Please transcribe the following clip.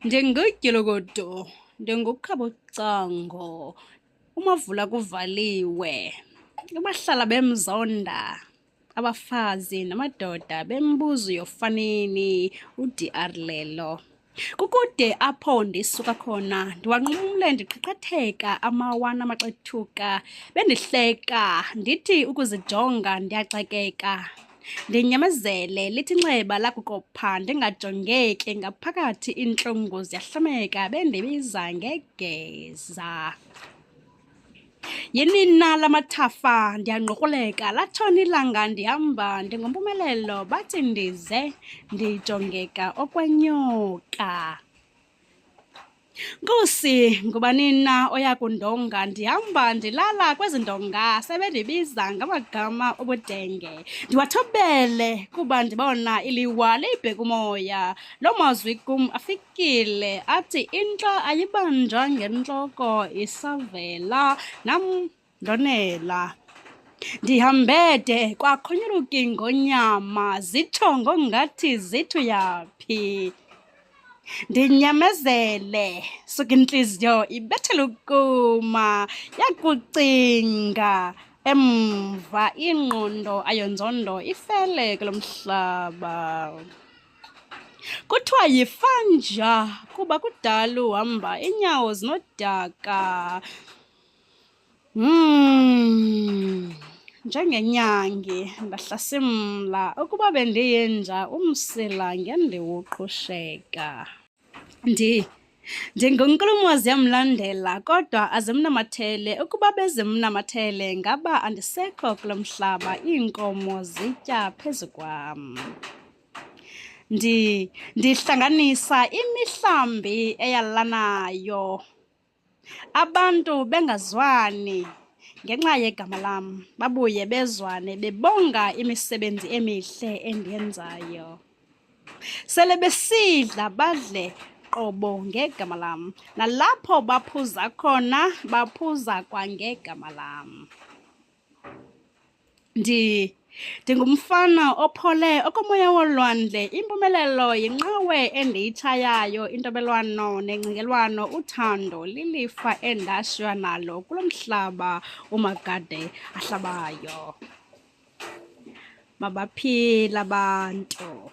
Ndingudyolokodo, ndingukhabocango, umavula kuvaliwe, abahlala bemzonda, abafazi namadoda bembuzo yofaneni uDR lelo. Kukude apho ndisuka khona, ndiwanqumle ndiqheqhetheka amawana amaxethuka, bendihleka ndithi ukuzijonga ndiyaxakeka. Ndinyamezele lithi nxeba lakuqopha ndingajongeki ngaphakathi iintlungu ziyahlameka bendibiza ngegeza. Yinina lamathafa ndiyanqukruleka latshona ilanga ndihamba ndingumpumelelo bathi ndize ndijongeka okwenyoka. Nkosi ngubanina oya kundonga ndihamba ndilala kwezi ndonga sebendibiza ngamagama obudenge. Ndiwathobele kuba ndibona iliwa liyibheka umoya. Loo mazwi kum afikile athi intlwa ayibanjwa ngentloko isavela nam ndonela. Ndihambede kwakhonyuluki ngonyama zitsho ngongathi zithu yaphi. Ndinyamezele suka intliziyo ibethela ukuma yakucinga emva ingqondo ayonzondo ifele kulo mhlaba. Kuthiwa yifanja kuba kudala uhamba iinyawo zinodaka. Njengenyangi ndahlasimla ukuba bendiyenja umsila ngendiwuqhusheka. Ndingunkulumozi yamlandela kodwa azimnamathele. Ukuba bezimnamathele ngaba andisekho kulo mhlaba, iinkomo zitya phezu kwam. Ndihlanganisa imihlambi eyalanayo, abantu bengazwani ngenxa yegama lam, babuye bezwane bebonga imisebenzi emihle endiyenzayo. Sele besidla badle qobo ngegama lam, nalapho baphuza khona baphuza kwangegama lam. Ndingumfana ophole okomoya wolwandle, impumelelo yinqawe endiyitshayayo, intobelwano nengcingelwano, uthando lilifa endashiywa nalo kulo mhlaba umagade ahlabayo. Mabaphile abantu.